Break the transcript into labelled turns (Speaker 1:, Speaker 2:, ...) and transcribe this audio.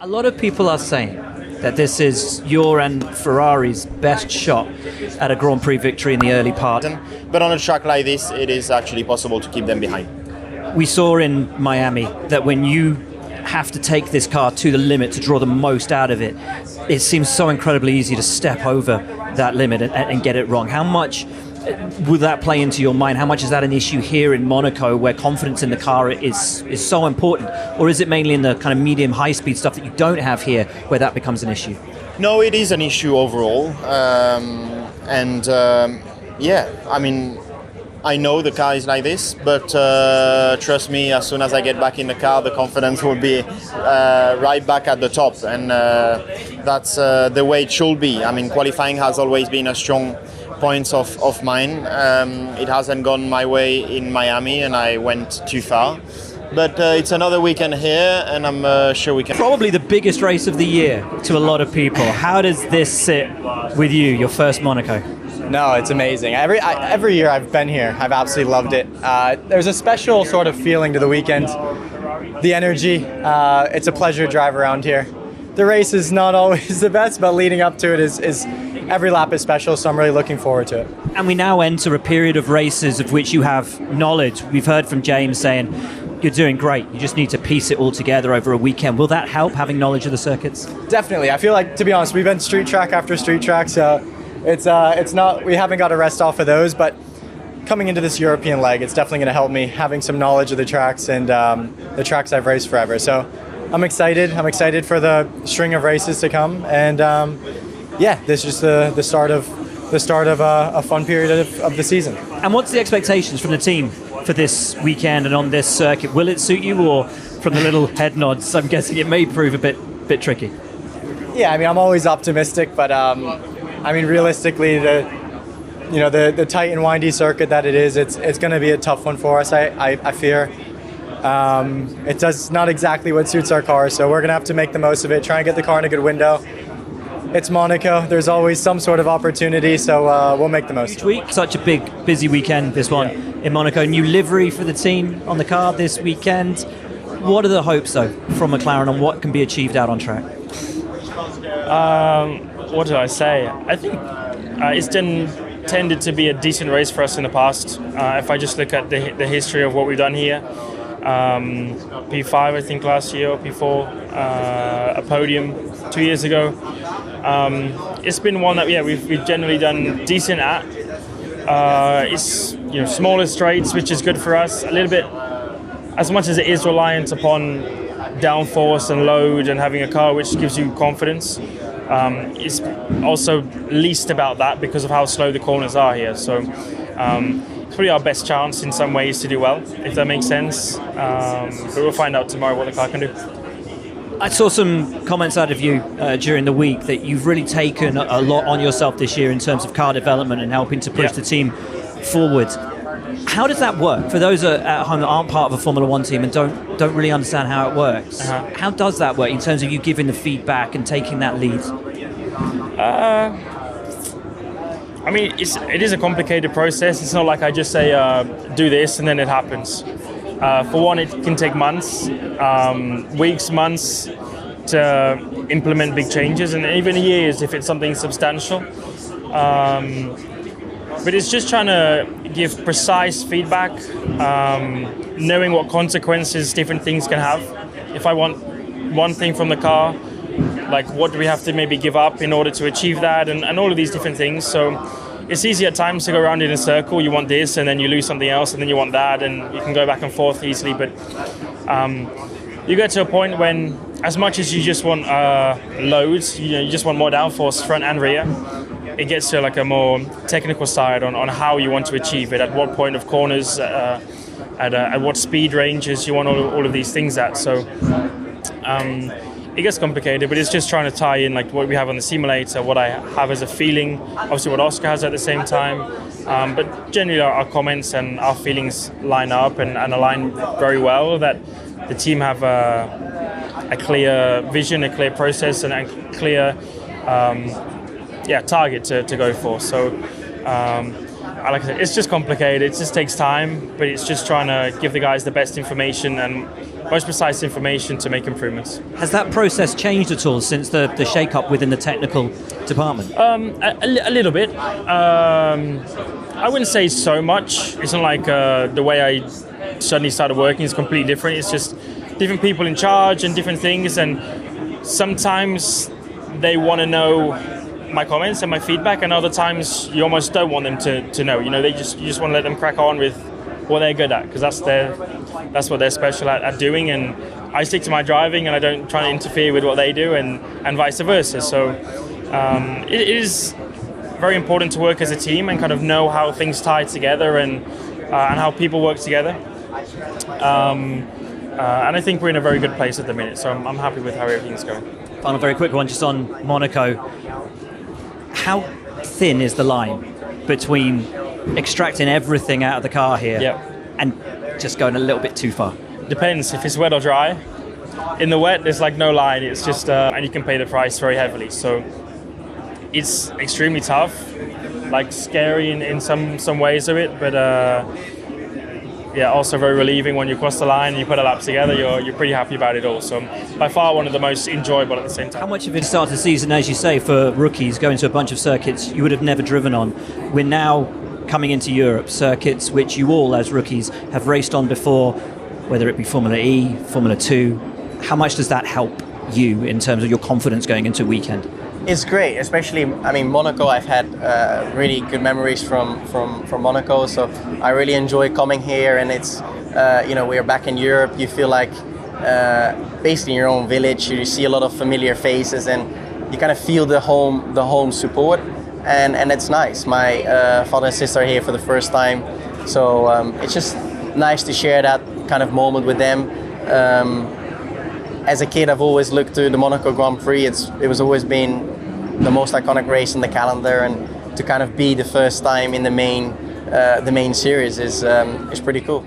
Speaker 1: A lot of people are saying that this is your and Ferrari's best shot at a Grand Prix victory in the early part.
Speaker 2: But on a track like this, it is actually possible to keep them behind.
Speaker 1: We saw in Miami that when you have to take this car to the limit to draw the most out of it, it seems so incredibly easy to step over that limit and get it wrong. How much would that play into your mind? How much is that an issue here in Monaco, where confidence in the car is so important? Or is it mainly in the kind of medium high speed stuff that you don't have here where that becomes an issue?
Speaker 2: No, it is an issue overall. I know the car is like this, but trust me, as soon as I get back in the car, the confidence will be right back at the top, and that's the way it should be. I mean, qualifying has always been a strong point of mine. It hasn't gone my way in Miami, and I went too far. But it's another weekend here, and I'm sure we can.
Speaker 1: Probably the biggest race of the year to a lot of people. How does this sit with you, your first Monaco?
Speaker 3: No, it's amazing. Every year I've been here, I've absolutely loved it. There's a special sort of feeling to the weekend. The energy, it's a pleasure to drive around here. The race is not always the best, but leading up to it is every lap is special, so I'm really looking forward to it.
Speaker 1: And we now enter a period of races of which you have knowledge. We've heard from James saying, you're doing great, you just need to piece it all together over a weekend. Will that help, having knowledge of the circuits?
Speaker 3: Definitely. I feel like, to be honest, we've been street track after street track, so it's not, we haven't got to rest off of those, but coming into this European leg, it's definitely going to help me having some knowledge of the tracks and the tracks I've raced forever. So I'm excited. I'm excited for the string of races to come, and this is just the start of a fun period of the season.
Speaker 1: And what's the expectations from the team for this weekend and on this circuit? Will it suit you, or from the little head nods, I'm guessing it may prove a bit tricky?
Speaker 3: Yeah, I mean, I'm always optimistic, but realistically, the tight and windy circuit that it is, it's going to be a tough one for us. I fear. It does not exactly what suits our car, so we're going to have to make the most of it. Try and get the car in a good window. It's Monaco. There's always some sort of opportunity, so we'll make the most.
Speaker 1: Each week, such a big, busy weekend. This one in Monaco. New livery for the team on the car this weekend. What are the hopes, though, from McLaren on what can be achieved out on track?
Speaker 4: What do I say? I think it's tended to be a decent race for us in the past. If I just look at the history of what we've done here, P5 I think last year, or P4, a podium 2 years ago. It's been one that we've generally done decent at. It's smaller straights, which is good for us. A little bit, as much as it is reliant upon downforce and load and having a car which gives you confidence. It's also least about that because of how slow the corners are here. So it's probably our best chance in some ways to do well, if that makes sense. But we'll find out tomorrow what the car can do.
Speaker 1: I saw some comments out of you during the week that you've really taken a lot on yourself this year in terms of car development and helping to push the team forward. How does that work? For those at home that aren't part of a Formula One team and don't really understand how it works, how does that work in terms of you giving the feedback and taking that lead?
Speaker 4: It is a complicated process. It's not like I just say do this and then it happens. For one, it can take months, weeks, months to implement big changes, and even years if it's something substantial. But it's just trying to give precise feedback, knowing what consequences different things can have. If I want one thing from the car, like what do we have to maybe give up in order to achieve that, and all of these different things. So it's easy at times to go around in a circle. You want this, and then you lose something else, and then you want that, and you can go back and forth easily. But you get to a point when, as much as you just want loads, you just want more downforce front and rear, it gets to like a more technical side on how you want to achieve it, at what point of corners, at what speed ranges you want all of these things at. So it gets complicated, but it's just trying to tie in like what we have on the simulator, what I have as a feeling, obviously what Oscar has at the same time. But generally our comments and our feelings line up and align very well, that the team have a clear vision, a clear process, and a clear target to go for. So like I said, it's just complicated. It just takes time, but it's just trying to give the guys the best information and most precise information to make improvements.
Speaker 1: Has that process changed at all since the shake-up within the technical department?
Speaker 4: A little bit. I wouldn't say so much. It's not like the way I suddenly started working is completely different. It's just different people in charge and different things, and sometimes they want to know my comments and my feedback, and other times you almost don't want them to know. You know, you just want to let them crack on with what they're good at, because that's what they're special at doing, and I stick to my driving and I don't try to interfere with what they do, and vice versa. So it is very important to work as a team and kind of know how things tie together and how people work together. And I think we're in a very good place at the minute, so I'm happy with how everything's going.
Speaker 1: Final very quick one, just on Monaco. How thin is the line between extracting everything out of the car here and just going a little bit too far?
Speaker 4: Depends if it's wet or dry. In the wet, there's like no line. It's just, and you can pay the price very heavily. So it's extremely tough, like scary in some ways of it, but also very relieving when you cross the line and you put a lap together. You're pretty happy about it all. So by far one of the most enjoyable at the same time.
Speaker 1: How much of it start the season, as you say, for rookies going to a bunch of circuits you would have never driven on? We're now coming into Europe, circuits which you all as rookies have raced on before, whether it be Formula E, Formula 2. How much does that help you in terms of your confidence going into a weekend?
Speaker 5: It's great, especially, I mean, Monaco, I've had really good memories from Monaco, so I really enjoy coming here, and it's, we're back in Europe. You feel like basically in your own village. You see a lot of familiar faces, and you kind of feel the home support, and it's nice. My father and sister are here for the first time, so it's just nice to share that kind of moment with them. As a kid, I've always looked to the Monaco Grand Prix. It was always been the most iconic race in the calendar, and to kind of be the first time in the main series is pretty cool.